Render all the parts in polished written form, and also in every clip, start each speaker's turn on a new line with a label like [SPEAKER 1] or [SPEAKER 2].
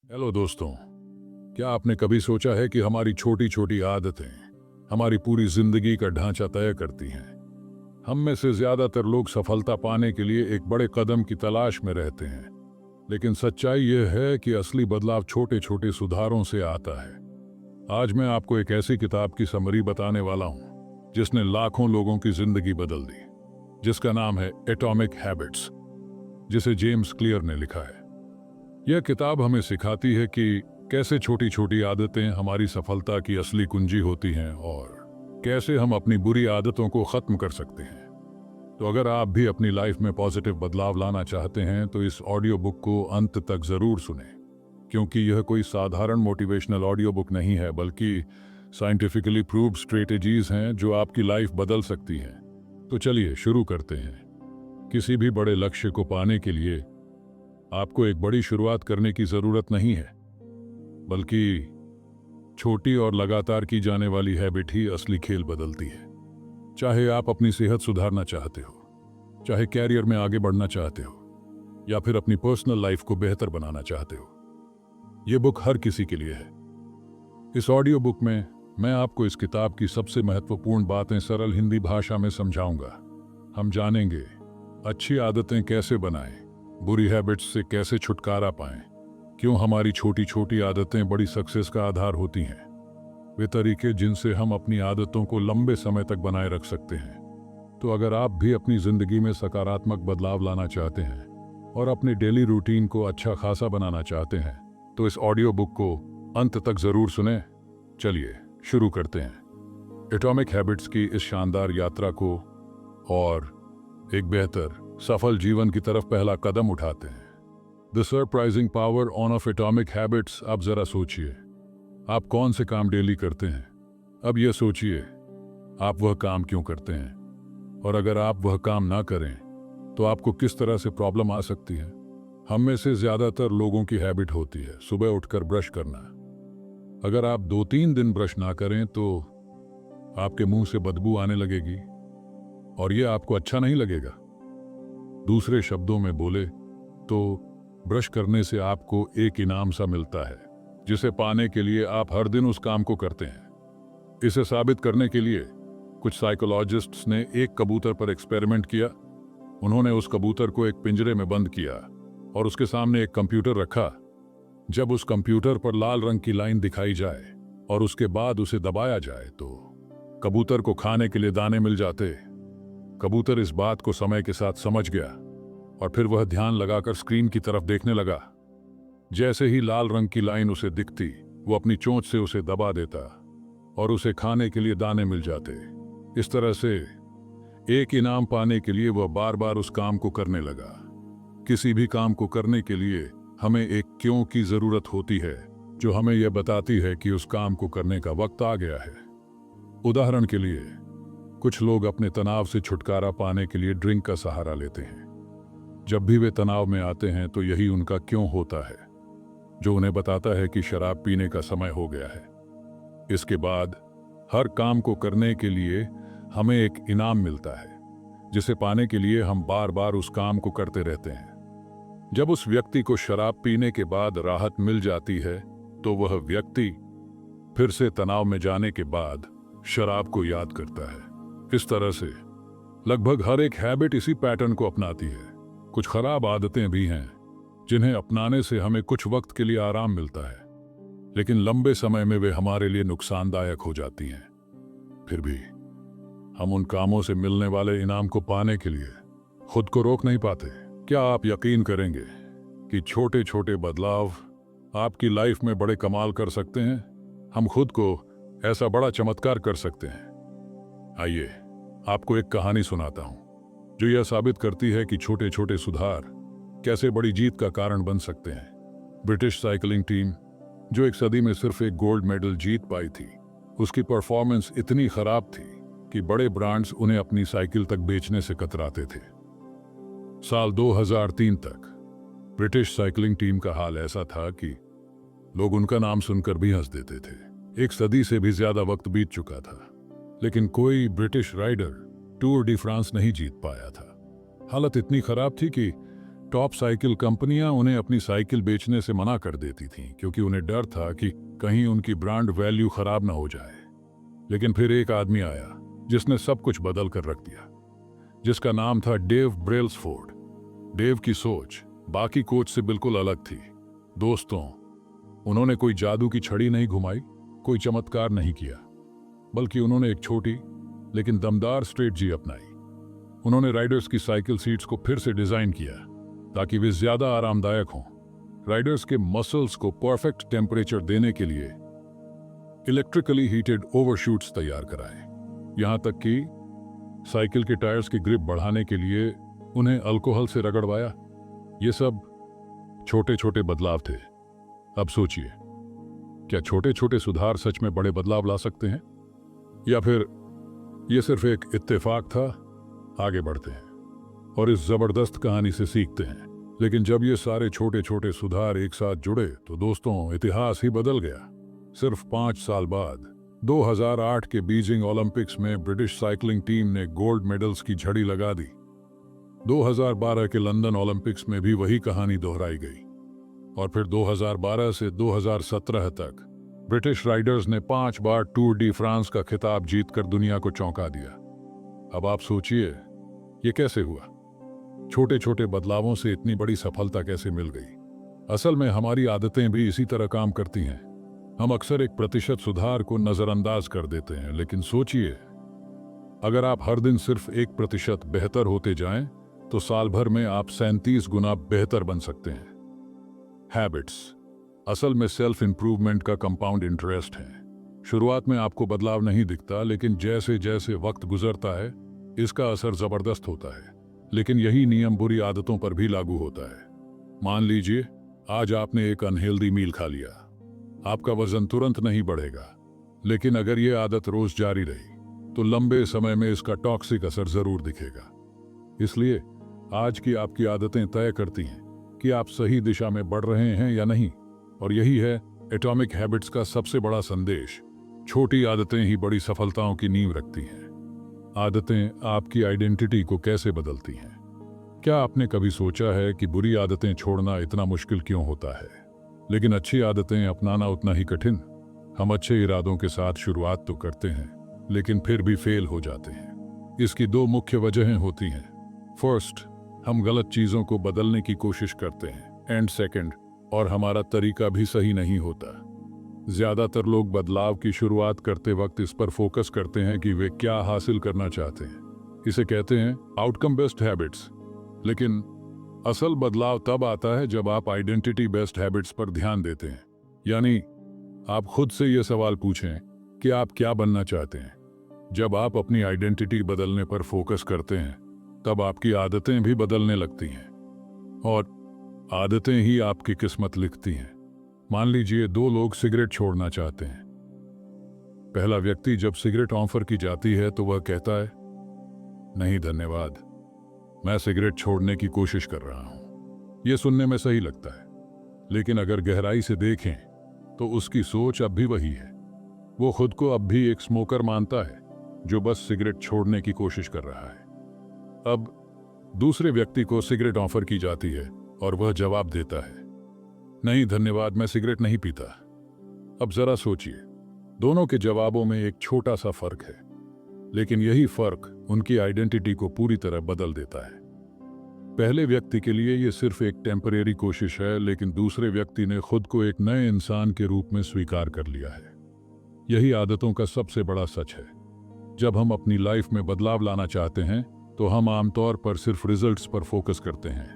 [SPEAKER 1] Hello दोस्तों। क्या आपने कभी सोचा है कि हमारी छोटी छोटी आदतें हमारी पूरी जिंदगी का ढांचा तय करती हैं। हम में से ज्यादातर लोग सफलता पाने के लिए एक बड़े कदम की तलाश में रहते हैं, लेकिन सच्चाई यह है कि असली बदलाव छोटे छोटे सुधारों से आता है। आज मैं आपको एक ऐसी किताब की समरी बताने वाला हूं जिसने लाखों लोगों की जिंदगी बदल दी, जिसका नाम है एटॉमिक हैबिट्स, जिसे जेम्स क्लियर ने लिखा है। यह किताब हमें सिखाती है कि कैसे छोटी छोटी आदतें हमारी सफलता की असली कुंजी होती हैं और कैसे हम अपनी बुरी आदतों को खत्म कर सकते हैं। तो अगर आप भी अपनी लाइफ में पॉजिटिव बदलाव लाना चाहते हैं तो इस ऑडियो बुक को अंत तक जरूर सुनें, क्योंकि यह कोई साधारण मोटिवेशनल ऑडियो बुक नहीं है, बल्कि साइंटिफिकली प्रूव्ड स्ट्रेटेजीज हैं जो आपकी लाइफ बदल सकती हैं। तो चलिए शुरू करते हैं। किसी भी बड़े लक्ष्य को पाने के लिए आपको एक बड़ी शुरुआत करने की जरूरत नहीं है, बल्कि छोटी और लगातार की जाने वाली हैबिट ही असली खेल बदलती है। चाहे आप अपनी सेहत सुधारना चाहते हो, चाहे कैरियर में आगे बढ़ना चाहते हो, या फिर अपनी पर्सनल लाइफ को बेहतर बनाना चाहते हो, यह बुक हर किसी के लिए है। इस ऑडियो बुक में मैं आपको इस किताब की सबसे महत्वपूर्ण बातें सरल हिंदी भाषा में समझाऊंगा। हम जानेंगे अच्छी आदतें कैसे बनाएं, बुरी हैबिट्स से कैसे छुटकारा पाएं, क्यों हमारी छोटी छोटी आदतें बड़ी सक्सेस का आधार होती हैं, वे तरीके जिनसे हम अपनी आदतों को लंबे समय तक बनाए रख सकते हैं। तो अगर आप भी अपनी जिंदगी में सकारात्मक बदलाव लाना चाहते हैं और अपने डेली रूटीन को अच्छा खासा बनाना चाहते हैं तो इस ऑडियो बुक को अंत तक जरूर सुनें। चलिए शुरू करते हैं एटॉमिक हैबिट्स की इस शानदार यात्रा को और एक बेहतर सफल जीवन की तरफ पहला कदम उठाते हैं। The surprising power on off atomic habits. आप जरा सोचिए, आप कौन से काम डेली करते हैं। अब यह सोचिए, आप वह काम क्यों करते हैं, और अगर आप वह काम ना करें तो आपको किस तरह से प्रॉब्लम आ सकती है। हम में से ज्यादातर लोगों की हैबिट होती है सुबह उठकर ब्रश करना। अगर आप 2-3 दिन ब्रश ना करें तो आपके मुंह से बदबू आने लगेगी और यह आपको अच्छा नहीं लगेगा। दूसरे शब्दों में बोले तो ब्रश करने से आपको एक इनाम सा मिलता है, जिसे पाने के लिए आप हर दिन उस काम को करते हैं। इसे साबित करने के लिए कुछ साइकोलॉजिस्ट्स ने एक कबूतर पर एक्सपेरिमेंट किया। उन्होंने उस कबूतर को एक पिंजरे में बंद किया और उसके सामने एक कंप्यूटर रखा। जब उस कंप्यूटर पर लाल रंग की लाइन दिखाई जाए और उसके बाद उसे दबाया जाए तो कबूतर को खाने के लिए दाने मिल जाते। कबूतर इस बात को समय के साथ समझ गया और फिर वह ध्यान लगाकर स्क्रीन की तरफ देखने लगा। जैसे ही लाल रंग की लाइन उसे दिखती, वो अपनी चोंच से उसे दबा देता और उसे खाने के लिए दाने मिल जाते। इस तरह से एक इनाम पाने के लिए वह बार बार उस काम को करने लगा। किसी भी काम को करने के लिए हमें एक क्यों की जरूरत होती है, जो हमें यह बताती है कि उस काम को करने का वक्त आ गया है। उदाहरण के लिए, कुछ लोग अपने तनाव से छुटकारा पाने के लिए ड्रिंक का सहारा लेते हैं। जब भी वे तनाव में आते हैं तो यही उनका क्यों होता है, जो उन्हें बताता है कि शराब पीने का समय हो गया है। इसके बाद हर काम को करने के लिए हमें एक इनाम मिलता है, जिसे पाने के लिए हम बार बार उस काम को करते रहते हैं। जब उस व्यक्ति को शराब पीने के बाद राहत मिल जाती है तो वह व्यक्ति फिर से तनाव में जाने के बाद शराब को याद करता है। इस तरह से लगभग हर एक हैबिट इसी पैटर्न को अपनाती है। कुछ खराब आदतें भी हैं जिन्हें अपनाने से हमें कुछ वक्त के लिए आराम मिलता है, लेकिन लंबे समय में वे हमारे लिए नुकसानदायक हो जाती हैं। फिर भी हम उन कामों से मिलने वाले इनाम को पाने के लिए खुद को रोक नहीं पाते। क्या आप यकीन करेंगे कि छोटे छोटे बदलाव आपकी लाइफ में बड़े कमाल कर सकते हैं। हम खुद को ऐसा बड़ा चमत्कार कर सकते हैं। आइए आपको एक कहानी सुनाता हूं जो यह साबित करती है कि छोटे छोटे सुधार कैसे बड़ी जीत का कारण बन सकते हैं। ब्रिटिश साइकिलिंग टीम, जो एक सदी में सिर्फ एक गोल्ड मेडल जीत पाई थी, उसकी परफॉर्मेंस इतनी खराब थी कि बड़े ब्रांड्स उन्हें अपनी साइकिल तक बेचने से कतराते थे। साल 2003 तक ब्रिटिश साइकिलिंग टीम का हाल ऐसा था कि लोग उनका नाम सुनकर भी हंस देते थे। एक सदी से भी ज्यादा वक्त बीत चुका था, लेकिन कोई British rider tour de France नहीं जीत पाया था। हालत इतनी खराब थी कि टॉप साइकिल कंपनियां उन्हें अपनी साइकिल बेचने से मना कर देती थीं क्योंकि उन्हें डर था कि कहीं उनकी ब्रांड वैल्यू खराब ना हो जाए। लेकिन फिर एक आदमी आया जिसने सब कुछ बदल कर रख दिया, जिसका नाम था डेव ब्रेल्सफोर्ड। डेव की सोच बाकी कोच से बिल्कुल अलग थी। दोस्तों, उन्होंने कोई जादू की छड़ी नहीं घुमाई, कोई चमत्कार नहीं किया, बल्कि उन्होंने एक छोटी लेकिन दमदार स्ट्रेटजी अपनाई। उन्होंने राइडर्स की साइकिल सीट्स को फिर से डिजाइन किया ताकि वे ज्यादा आरामदायक हों। राइडर्स के मसल्स को परफेक्ट टेम्परेचर देने के लिए इलेक्ट्रिकली हीटेड ओवरशूट्स तैयार कराए। यहां तक कि साइकिल के टायर्स की ग्रिप बढ़ाने के लिए उन्हें अल्कोहल से रगड़वाया। ये सब छोटे छोटे बदलाव थे। अब सोचिए, क्या छोटे छोटे सुधार सच में बड़े बदलाव ला सकते हैं, या फिर यह सिर्फ एक इत्तेफाक था? आगे बढ़ते हैं और इस जबरदस्त कहानी से सीखते हैं। लेकिन जब ये सारे छोटे छोटे सुधार एक साथ जुड़े तो दोस्तों, इतिहास ही बदल गया। सिर्फ 5 साल बाद 2008 के बीजिंग ओलंपिक्स में ब्रिटिश साइकिलिंग टीम ने गोल्ड मेडल्स की झड़ी लगा दी। 2012 के लंदन ओलंपिक्स में भी वही कहानी दोहराई गई, और फिर 2012 से 2017 तक ब्रिटिश राइडर्स ने 5 बार टूर डी फ्रांस का खिताब जीतकर दुनिया को चौंका दिया। अब आप सोचिए, ये कैसे हुआ? छोटे छोटे बदलावों से इतनी बड़ी सफलता कैसे मिल गई? असल में हमारी आदतें भी इसी तरह काम करती हैं। हम अक्सर 1% सुधार को नजरअंदाज कर देते हैं, लेकिन सोचिए, अगर आप हर दिन सिर्फ 1% बेहतर होते जाएं, तो साल भर में आप 37 गुना बेहतर बन सकते हैं। हैबिट्स असल में सेल्फ इंप्रूवमेंट का कंपाउंड इंटरेस्ट है। शुरुआत में आपको बदलाव नहीं दिखता, लेकिन जैसे जैसे वक्त गुजरता है इसका असर जबरदस्त होता है। लेकिन यही नियम बुरी आदतों पर भी लागू होता है। मान लीजिए आज आपने एक अनहेल्दी मील खा लिया। आपका वजन तुरंत नहीं बढ़ेगा, लेकिन अगर यह आदत रोज जारी रही तो लंबे समय में इसका टॉक्सिक असर जरूर दिखेगा। इसलिए आज की आपकी आदतें तय करती हैं कि आप सही दिशा में बढ़ रहे हैं या नहीं। और यही है एटॉमिक हैबिट्स का सबसे बड़ा संदेश। छोटी आदतें ही बड़ी सफलताओं की नींव रखती हैं। आदतें आपकी आइडेंटिटी को कैसे बदलती हैं? क्या आपने कभी सोचा है कि बुरी आदतें छोड़ना इतना मुश्किल क्यों होता है, लेकिन अच्छी आदतें अपनाना उतना ही कठिन? हम अच्छे इरादों के साथ शुरुआत तो करते हैं, लेकिन फिर भी फेल हो जाते हैं। इसकी 2 मुख्य वजहें होती हैं। फर्स्ट, हम गलत चीजों को बदलने की कोशिश करते हैं, एंड सेकंड, और हमारा तरीका भी सही नहीं होता। ज्यादातर लोग बदलाव की शुरुआत करते वक्त इस पर फोकस करते हैं कि वे क्या हासिल करना चाहते हैं। इसे कहते हैं आउटकम बेस्ड हैबिट्स। लेकिन असल बदलाव तब आता है जब आप आइडेंटिटी बेस्ड हैबिट्स पर ध्यान देते हैं। यानी आप खुद से यह सवाल पूछें कि आप क्या बनना चाहते हैं। जब आप अपनी आइडेंटिटी बदलने पर फोकस करते हैं, तब आपकी आदतें भी बदलने लगती हैं, और आदतें ही आपकी किस्मत लिखती हैं। मान लीजिए 2 लोग सिगरेट छोड़ना चाहते हैं। पहला व्यक्ति जब सिगरेट ऑफर की जाती है तो वह कहता है, नहीं धन्यवाद, मैं सिगरेट छोड़ने की कोशिश कर रहा हूं। यह सुनने में सही लगता है, लेकिन अगर गहराई से देखें तो उसकी सोच अब भी वही है। वो खुद को अब भी एक स्मोकर मानता है जो बस सिगरेट छोड़ने की कोशिश कर रहा है। अब दूसरे व्यक्ति को सिगरेट ऑफर की जाती है और वह जवाब देता है, नहीं धन्यवाद, मैं सिगरेट नहीं पीता। अब जरा सोचिए, दोनों के जवाबों में एक छोटा सा फर्क है, लेकिन यही फर्क उनकी आइडेंटिटी को पूरी तरह बदल देता है। पहले व्यक्ति के लिए यह सिर्फ एक टेम्परेरी कोशिश है, लेकिन दूसरे व्यक्ति ने खुद को एक नए इंसान के रूप में स्वीकार कर लिया है। यही आदतों का सबसे बड़ा सच है। जब हम अपनी लाइफ में बदलाव लाना चाहते हैं तो हम आमतौर पर सिर्फ रिजल्ट्स पर फोकस करते हैं,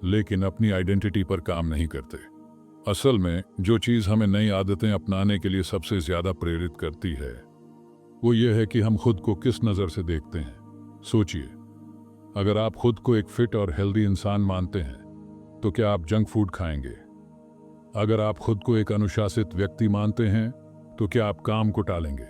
[SPEAKER 1] लेकिन अपनी आइडेंटिटी पर काम नहीं करते। असल में जो चीज हमें नई आदतें अपनाने के लिए सबसे ज्यादा प्रेरित करती है वो ये है कि हम खुद को किस नजर से देखते हैं। सोचिए, अगर आप खुद को एक फिट और हेल्दी इंसान मानते हैं तो क्या आप जंक फूड खाएंगे? अगर आप खुद को एक अनुशासित व्यक्ति मानते हैं तो क्या आप काम को टालेंगे?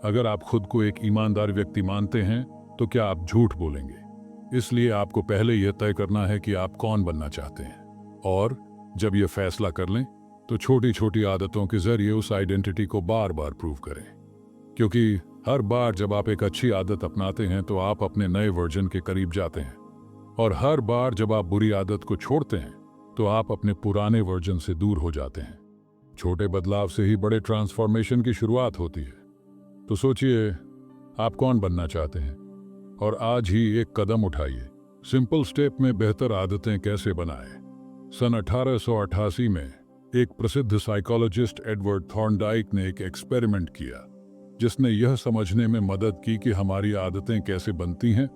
[SPEAKER 1] अगर आप खुद को एक ईमानदार व्यक्ति मानते हैं तो क्या आप झूठ बोलेंगे? इसलिए आपको पहले यह तय करना है कि आप कौन बनना चाहते हैं, और जब यह फैसला कर लें तो छोटी छोटी आदतों के जरिए उस आइडेंटिटी को बार बार प्रूव करें। क्योंकि हर बार जब आप एक अच्छी आदत अपनाते हैं तो आप अपने नए वर्जन के करीब जाते हैं। और हर बार जब आप बुरी आदत को छोड़ते हैं तो आप अपने पुराने वर्जन से दूर हो जाते हैं। छोटे बदलाव से ही बड़े ट्रांसफॉर्मेशन की शुरुआत होती है। तो सोचिए, आप कौन बनना चाहते हैं और आज ही एक कदम उठाइए। सिंपल स्टेप में बेहतर आदतें कैसे बनाएं। सन 1888 में एक प्रसिद्ध साइकोलॉजिस्ट एडवर्ड थॉर्नडाइक ने एक एक्सपेरिमेंट किया जिसने यह समझने में मदद की कि हमारी आदतें कैसे बनती हैं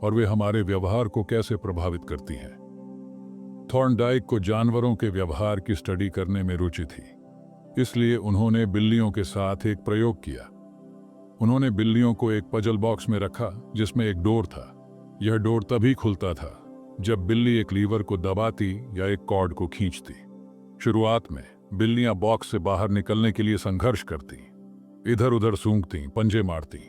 [SPEAKER 1] और वे हमारे व्यवहार को कैसे प्रभावित करती हैं। थॉर्नडाइक को जानवरों के व्यवहार की स्टडी करने में रुचि थी, इसलिए उन्होंने बिल्लियों के साथ एक प्रयोग किया। उन्होंने बिल्लियों को एक पजल बॉक्स में रखा जिसमें एक डोर था। यह डोर तभी खुलता था जब बिल्ली एक लीवर को दबाती या एक कॉर्ड को खींचती। शुरुआत में बिल्लियां बॉक्स से बाहर निकलने के लिए संघर्ष करती, इधर उधर सूंघती, पंजे मारती,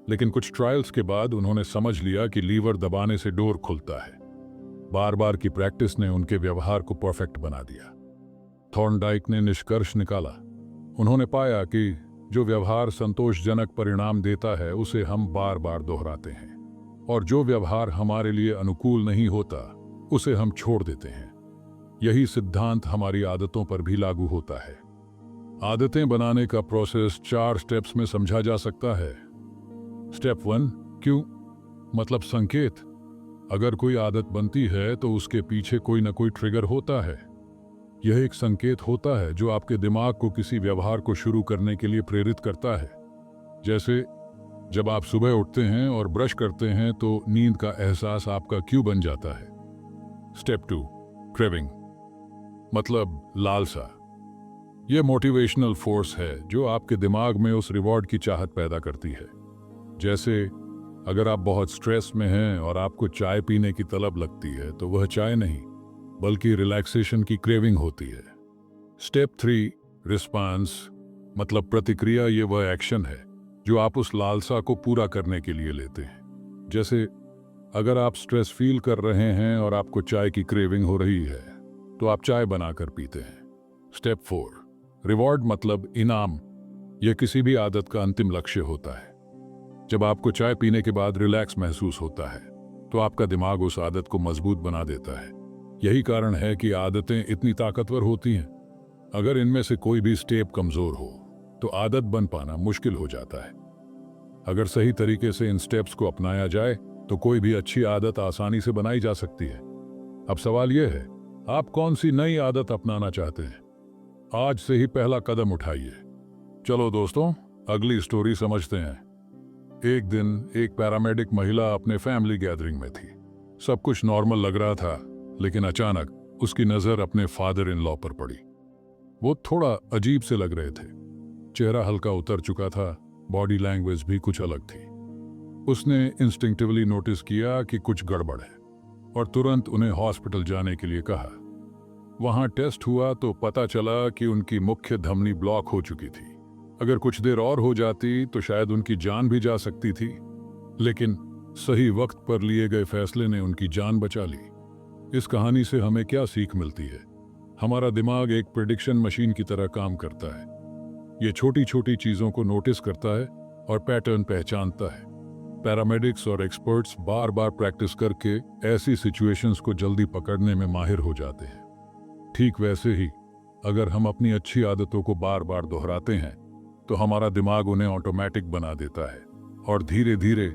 [SPEAKER 1] लेकिन कुछ ट्रायल्स के बाद उन्होंने समझ लिया कि लीवर दबाने से डोर खुलता है। बार बार की प्रैक्टिस ने उनके व्यवहार को परफेक्ट बना दिया। थॉर्नडाइक ने निष्कर्ष निकाला। उन्होंने पाया कि जो व्यवहार संतोषजनक परिणाम देता है उसे हम बार बार दोहराते हैं, और जो व्यवहार हमारे लिए अनुकूल नहीं होता उसे हम छोड़ देते हैं। यही सिद्धांत हमारी आदतों पर भी लागू होता है। आदतें बनाने का प्रोसेस 4 स्टेप्स में समझा जा सकता है। स्टेप 1, क्यों, मतलब संकेत। अगर कोई आदत बनती है तो उसके पीछे कोई ना कोई ट्रिगर होता है। यह एक संकेत होता है जो आपके दिमाग को किसी व्यवहार को शुरू करने के लिए प्रेरित करता है। जैसे जब आप सुबह उठते हैं और ब्रश करते हैं तो नींद का एहसास आपका क्यू बन जाता है। स्टेप 2, क्रेविंग, मतलब लालसा। यह मोटिवेशनल फोर्स है जो आपके दिमाग में उस रिवॉर्ड की चाहत पैदा करती है। जैसे अगर आप बहुत स्ट्रेस में हैं और आपको चाय पीने की तलब लगती है तो वह चाय नहीं बल्कि रिलैक्सेशन की क्रेविंग होती है। स्टेप 3, रिस्पांस, मतलब प्रतिक्रिया। ये वह एक्शन है जो आप उस लालसा को पूरा करने के लिए लेते हैं। जैसे अगर आप स्ट्रेस फील कर रहे हैं और आपको चाय की क्रेविंग हो रही है तो आप चाय बनाकर पीते हैं। स्टेप 4, रिवॉर्ड, मतलब इनाम। यह किसी भी आदत का अंतिम लक्ष्य होता है। जब आपको चाय पीने के बाद रिलैक्स महसूस होता है तो आपका दिमाग उस आदत को मजबूत बना देता है। यही कारण है कि आदतें इतनी ताकतवर होती हैं। अगर इनमें से कोई भी स्टेप कमजोर हो तो आदत बन पाना मुश्किल हो जाता है। अगर सही तरीके से इन स्टेप्स को अपनाया जाए तो कोई भी अच्छी आदत आसानी से बनाई जा सकती है। अब सवाल यह है, आप कौन सी नई आदत अपनाना चाहते हैं? आज से ही पहला कदम उठाइए। चलो दोस्तों, अगली स्टोरी समझते हैं। एक दिन एक पैरामेडिक महिला अपने फैमिली गैदरिंग में थी। सब कुछ नॉर्मल लग रहा था, लेकिन अचानक उसकी नजर अपने फादर इन लॉ पर पड़ी। वो थोड़ा अजीब से लग रहे थे। चेहरा हल्का उतर चुका था, बॉडी लैंग्वेज भी कुछ अलग थी। उसने इंस्टिंक्टिवली नोटिस किया कि कुछ गड़बड़ है और तुरंत उन्हें हॉस्पिटल जाने के लिए कहा। वहां टेस्ट हुआ तो पता चला कि उनकी मुख्य धमनी ब्लॉक हो चुकी थी। अगर कुछ देर और हो जाती तो शायद उनकी जान भी जा सकती थी, लेकिन सही वक्त पर लिए गए फैसले ने उनकी जान बचा ली। इस कहानी से हमें क्या सीख मिलती है? हमारा दिमाग एक प्रेडिक्शन मशीन की तरह काम करता है। ये छोटी छोटी चीजों को नोटिस करता है और पैटर्न पहचानता है। पैरामेडिक्स और एक्सपर्ट्स बार बार प्रैक्टिस करके ऐसी सिचुएशंस को जल्दी पकड़ने में माहिर हो जाते हैं। ठीक वैसे ही अगर हम अपनी अच्छी आदतों को बार बार दोहराते हैं तो हमारा दिमाग उन्हें ऑटोमेटिक बना देता है और धीरे धीरे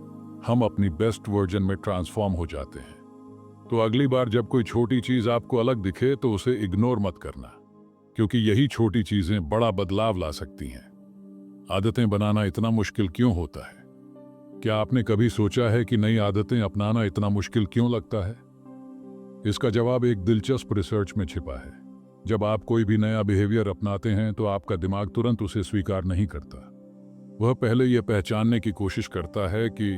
[SPEAKER 1] हम अपनी बेस्ट वर्जन में ट्रांसफॉर्म हो जाते हैं। तो अगली बार जब कोई छोटी चीज आपको अलग दिखे तो उसे इग्नोर मत करना, क्योंकि यही छोटी चीजें बड़ा बदलाव ला सकती हैं। आदतें बनाना इतना मुश्किल क्यों होता है? क्या आपने कभी सोचा है कि नई आदतें अपनाना इतना मुश्किल क्यों लगता है? इसका जवाब एक दिलचस्प रिसर्च में छिपा है। जब आप कोई भी नया बिहेवियर अपनाते हैं तो आपका दिमाग तुरंत उसे स्वीकार नहीं करता। वह पहले यह पहचानने की कोशिश करता है कि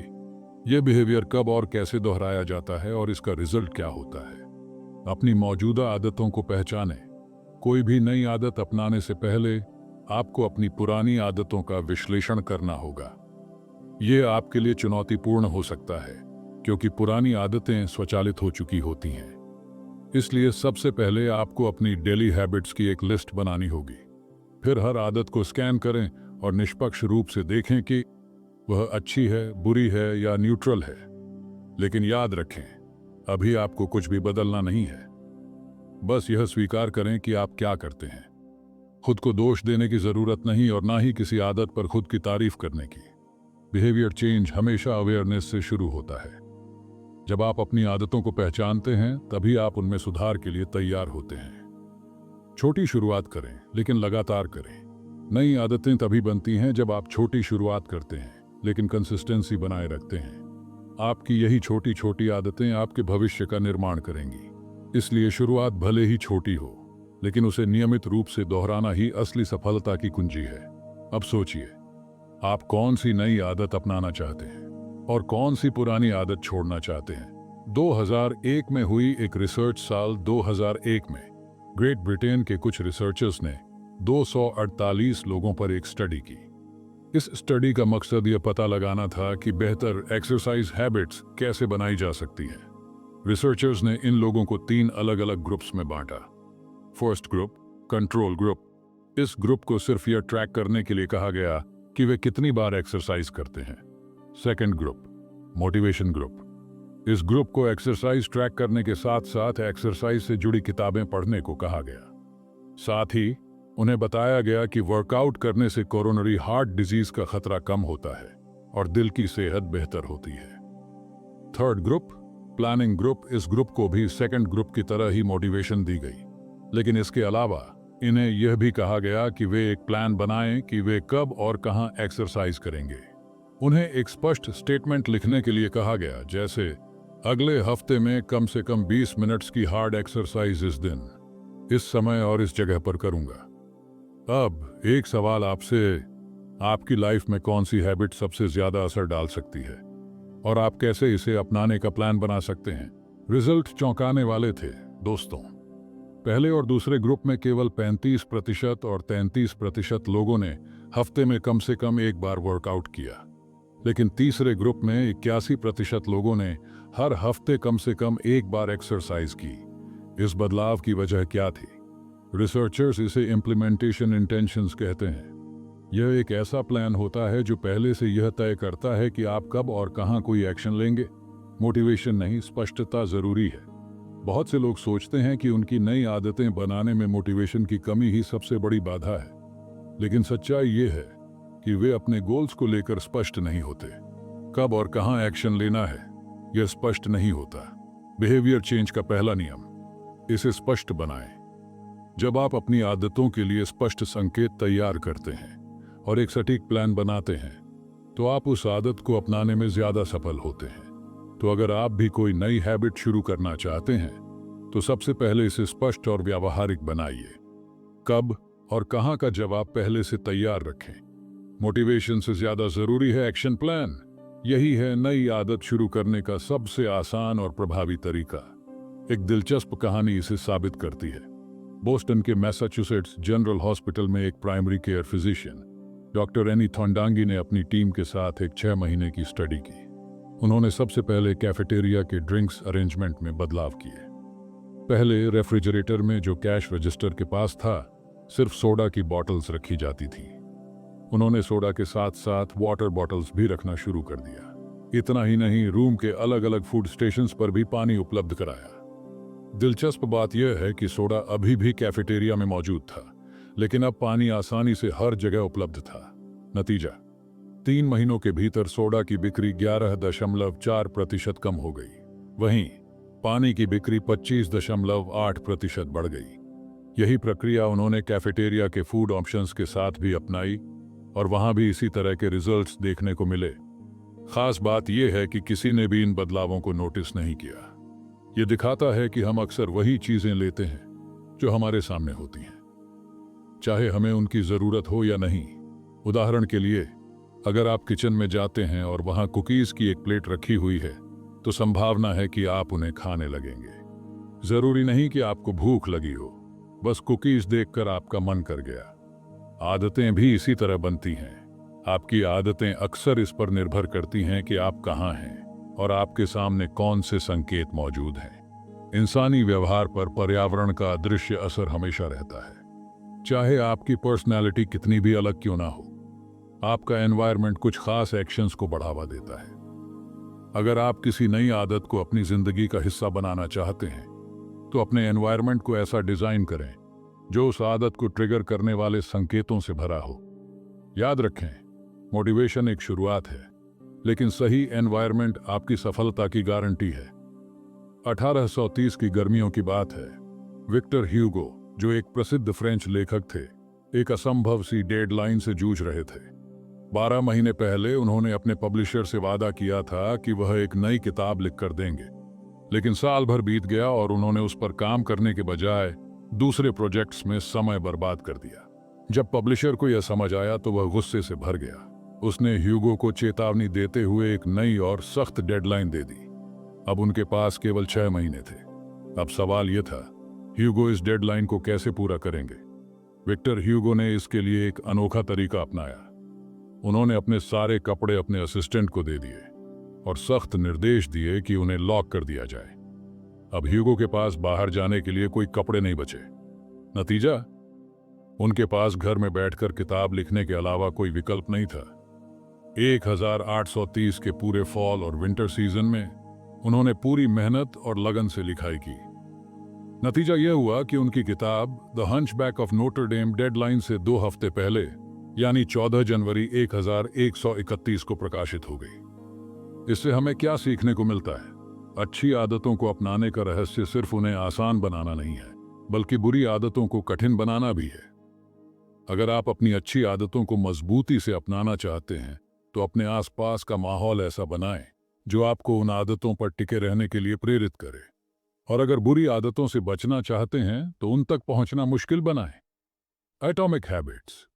[SPEAKER 1] यह बिहेवियर कब और कैसे दोहराया जाता है और इसका रिजल्ट क्या होता है। अपनी मौजूदा आदतों को पहचानें। कोई भी नई आदत अपनाने से पहले आपको अपनी पुरानी आदतों का विश्लेषण करना होगा। यह आपके लिए चुनौतीपूर्ण हो सकता है क्योंकि पुरानी आदतें स्वचालित हो चुकी होती हैं। इसलिए सबसे पहले आपको अपनी डेली हैबिट्स की एक लिस्ट बनानी होगी। फिर हर आदत को स्कैन करें और निष्पक्ष रूप से देखें कि वह अच्छी है, बुरी है या न्यूट्रल है। लेकिन याद रखें, अभी आपको कुछ भी बदलना नहीं है। बस यह स्वीकार करें कि आप क्या करते हैं। खुद को दोष देने की जरूरत नहीं और ना ही किसी आदत पर खुद की तारीफ करने की। बिहेवियर चेंज हमेशा अवेयरनेस से शुरू होता है। जब आप अपनी आदतों को पहचानते हैं तभी आप उनमें सुधार के लिए तैयार होते हैं। छोटी शुरुआत करें लेकिन लगातार करें। नई आदतें तभी बनती हैं जब आप छोटी शुरुआत करते हैं लेकिन कंसिस्टेंसी बनाए रखते हैं। आपकी यही छोटी छोटी आदतें आपके भविष्य का निर्माण करेंगी। इसलिए शुरुआत भले ही छोटी हो लेकिन उसे नियमित रूप से दोहराना ही असली सफलता की कुंजी है। अब सोचिए, आप कौन सी नई आदत अपनाना चाहते हैं और कौन सी पुरानी आदत छोड़ना चाहते हैं। 2001 में हुई एक रिसर्च साल 2001 में ग्रेट ब्रिटेन के कुछ रिसर्चर्स ने 248 लोगों पर एक स्टडी की। इस स्टडी का मकसद यह पता लगाना था कि बेहतर एक्सरसाइज हैबिट्स कैसे बनाई जा सकती हैं। रिसर्चर्स ने इन लोगों को 3 अलग अलग ग्रुप्स में बांटा। First group, control group. इस ग्रुप को सिर्फ यह ट्रैक करने के लिए कहा गया कि वे कितनी बार एक्सरसाइज करते हैं। Second group, motivation group. इस ग्रुप को एक्सरसाइज ट्रैक करने के साथ साथ एक्सरसाइज से जुड़ी किताबें पढ़ने को कहा गया। साथ ही उन्हें बताया गया कि वर्कआउट करने से कोरोनरी हार्ट डिजीज का खतरा कम होता है और दिल की सेहत बेहतर होती है। Third group, planning group. इस ग्रुप को भी सेकंड ग्रुप की तरह ही मोटिवेशन दी गई, लेकिन इसके अलावा इन्हें यह भी कहा गया कि वे एक प्लान बनाएं कि वे कब और कहां एक्सरसाइज करेंगे। उन्हें एक स्पष्ट स्टेटमेंट लिखने के लिए कहा गया, जैसे अगले हफ्ते में कम से कम 20 मिनट्स की हार्ड एक्सरसाइज इस दिन, इस समय और इस जगह पर करूंगा। अब एक सवाल आपसे, आपकी लाइफ में कौन सी हैबिट सबसे ज्यादा असर डाल सकती है और आप कैसे इसे अपनाने का प्लान बना सकते हैं। रिजल्ट चौंकाने वाले थे दोस्तों। पहले और दूसरे ग्रुप में केवल 35% और 33% लोगों ने हफ्ते में कम से कम एक बार वर्कआउट किया, लेकिन तीसरे ग्रुप में 81% लोगों ने हर हफ्ते कम से कम एक बार एक्सरसाइज की। इस बदलाव की वजह क्या थी? रिसर्चर्स इसे इम्प्लीमेंटेशन इंटेंशंस कहते हैं। यह एक ऐसा प्लान होता है जो पहले से यह तय करता है कि आप कब और कहां कोई एक्शन लेंगे। मोटिवेशन नहीं, स्पष्टता जरूरी है। बहुत से लोग सोचते हैं कि उनकी नई आदतें बनाने में मोटिवेशन की कमी ही सबसे बड़ी बाधा है, लेकिन सच्चाई ये है कि वे अपने गोल्स को लेकर स्पष्ट नहीं होते। कब और कहां एक्शन लेना है यह स्पष्ट नहीं होता। बिहेवियर चेंज का पहला नियम, इसे स्पष्ट बनाएं। जब आप अपनी आदतों के लिए स्पष्ट संकेत तैयार करते हैं और एक सटीक प्लान बनाते हैं तो आप उस आदत को अपनाने में ज्यादा सफल होते हैं। तो अगर आप भी कोई नई हैबिट शुरू करना चाहते हैं तो सबसे पहले इसे स्पष्ट और व्यावहारिक बनाइए। कब और कहां का जवाब पहले से तैयार रखें। मोटिवेशन से ज्यादा जरूरी है एक्शन प्लान। यही है नई आदत शुरू करने का सबसे आसान और प्रभावी तरीका। एक दिलचस्प कहानी इसे साबित करती है। बोस्टन के मैसाचुसेट्स जनरल हॉस्पिटल में एक primary care physician doctor Annie थोंडांगी ने अपनी टीम के साथ एक 6 महीने की स्टडी की। उन्होंने सबसे पहले कैफेटेरिया के ड्रिंक्स अरेंजमेंट में बदलाव किए। पहले रेफ्रिजरेटर में जो कैश रजिस्टर के पास था सिर्फ सोडा की बॉटल्स रखी जाती थी। उन्होंने सोडा के साथ साथ वाटर बॉटल्स भी रखना शुरू कर दिया। इतना ही नहीं, रूम के अलग अलग फूड स्टेशंस पर भी पानी उपलब्ध कराया। दिलचस्प बात यह है कि सोडा अभी भी कैफेटेरिया में मौजूद था, लेकिन अब पानी आसानी से हर जगह उपलब्ध था। नतीजा, 3 महीनों के भीतर सोडा की बिक्री 11.4% कम हो गई। वहीं पानी की बिक्री 25.8% बढ़ गई। यही प्रक्रिया उन्होंने कैफेटेरिया के फूड ऑप्शंस के साथ भी अपनाई और वहां भी इसी तरह के रिजल्ट्स देखने को मिले। खास बात यह है कि किसी ने भी इन बदलावों को नोटिस नहीं किया। यह दिखाता है कि हम अक्सर वही चीजें लेते हैं जो हमारे सामने होती हैं, चाहे हमें उनकी जरूरत हो या नहीं। उदाहरण के लिए, अगर आप किचन में जाते हैं और वहां कुकीज की एक प्लेट रखी हुई है तो संभावना है कि आप उन्हें खाने लगेंगे। जरूरी नहीं कि आपको भूख लगी हो, बस कुकीज देखकर आपका मन कर गया। आदतें भी इसी तरह बनती हैं। आपकी आदतें अक्सर इस पर निर्भर करती हैं कि आप कहां हैं और आपके सामने कौन से संकेत मौजूद हैं। इंसानी व्यवहार पर पर्यावरण का अदृश्य असर हमेशा रहता है। चाहे आपकी पर्सनैलिटी कितनी भी अलग क्यों ना हो, आपका एनवायरनमेंट कुछ खास एक्शंस को बढ़ावा देता है। अगर आप किसी नई आदत को अपनी जिंदगी का हिस्सा बनाना चाहते हैं तो अपने एनवायरनमेंट को ऐसा डिजाइन करें जो उस आदत को ट्रिगर करने वाले संकेतों से भरा हो। याद रखें, मोटिवेशन एक शुरुआत है, लेकिन सही एनवायरनमेंट आपकी सफलता की गारंटी है। 1830 की गर्मियों की बात है। विक्टर ह्यूगो, जो एक प्रसिद्ध फ्रेंच लेखक थे, एक असंभव सी डेडलाइन से जूझ रहे थे। 12 महीने पहले उन्होंने अपने पब्लिशर से वादा किया था कि वह एक नई किताब लिखकर देंगे, लेकिन साल भर बीत गया और उन्होंने उस पर काम करने के बजाय दूसरे प्रोजेक्ट्स में समय बर्बाद कर दिया। जब पब्लिशर को यह समझ आया तो वह गुस्से से भर गया। उसने ह्यूगो को चेतावनी देते हुए एक नई और सख्त डेडलाइन दे दी। अब उनके पास केवल 6 महीने थे। अब सवाल यह था, ह्यूगो इस डेडलाइन को कैसे पूरा करेंगे? विक्टर ह्यूगो ने इसके लिए एक अनोखा तरीका अपनाया। उन्होंने अपने सारे कपड़े अपने असिस्टेंट को दे दिए और सख्त निर्देश दिए कि उन्हें लॉक कर दिया जाए। अब ह्यूगो के पास बाहर जाने के लिए कोई कपड़े नहीं बचे। नतीजा, उनके पास घर में बैठकर किताब लिखने के अलावा कोई विकल्प नहीं था। 1830 के पूरे फॉल और विंटर सीजन में उन्होंने पूरी मेहनत और लगन से लिखाई की। नतीजा यह हुआ कि उनकी किताब the Hunchback of Notre Dame deadline से 2 हफ्ते पहले, यानी 14 जनवरी 1131 को प्रकाशित हो गई। इससे हमें क्या सीखने को मिलता है? अच्छी आदतों को अपनाने का रहस्य सिर्फ उन्हें आसान बनाना नहीं है, बल्कि बुरी आदतों को कठिन बनाना भी है। अगर आप अपनी अच्छी आदतों को मजबूती से अपनाना चाहते हैं तो अपने आसपास का माहौल ऐसा बनाएं जो आपको उन आदतों पर टिके रहने के लिए प्रेरित करे। और अगर बुरी आदतों से बचना चाहते हैं तो उन तक पहुंचना मुश्किल बनाएं। एटॉमिक हैबिट्स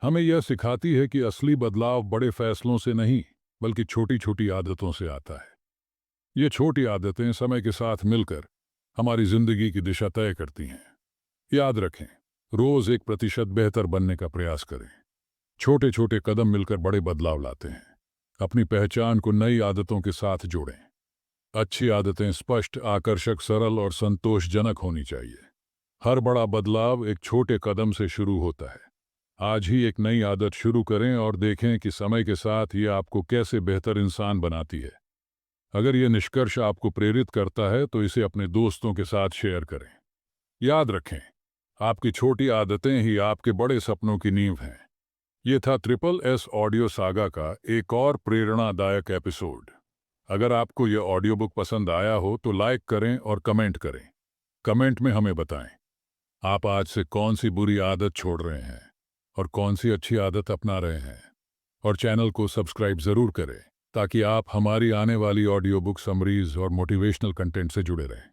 [SPEAKER 1] हमें यह सिखाती है कि असली बदलाव बड़े फैसलों से नहीं, बल्कि छोटी छोटी आदतों से आता है। ये छोटी आदतें समय के साथ मिलकर हमारी जिंदगी की दिशा तय करती हैं। याद रखें, रोज 1% बेहतर बनने का प्रयास करें। छोटे छोटे कदम मिलकर बड़े बदलाव लाते हैं। अपनी पहचान को नई आदतों के साथ जोड़ें। अच्छी आदतें स्पष्ट, आकर्षक, सरल और संतोषजनक होनी चाहिए। हर बड़ा बदलाव एक छोटे कदम से शुरू होता है। आज ही एक नई आदत शुरू करें और देखें कि समय के साथ ये आपको कैसे बेहतर इंसान बनाती है। अगर यह निष्कर्ष आपको प्रेरित करता है तो इसे अपने दोस्तों के साथ शेयर करें। याद रखें, आपकी छोटी आदतें ही आपके बड़े सपनों की नींव हैं। ये था SSS ऑडियो सागा का एक और प्रेरणादायक एपिसोड। अगर आपको यह ऑडियो बुक पसंद आया हो तो लाइक करें और कमेंट करें। कमेंट में हमें बताएं आप आज से कौन सी बुरी आदत छोड़ रहे हैं और कौन सी अच्छी आदत अपना रहे हैं। और चैनल को सब्सक्राइब जरूर करें ताकि आप हमारी आने वाली ऑडियो बुक समरीज और मोटिवेशनल कंटेंट से जुड़े रहें।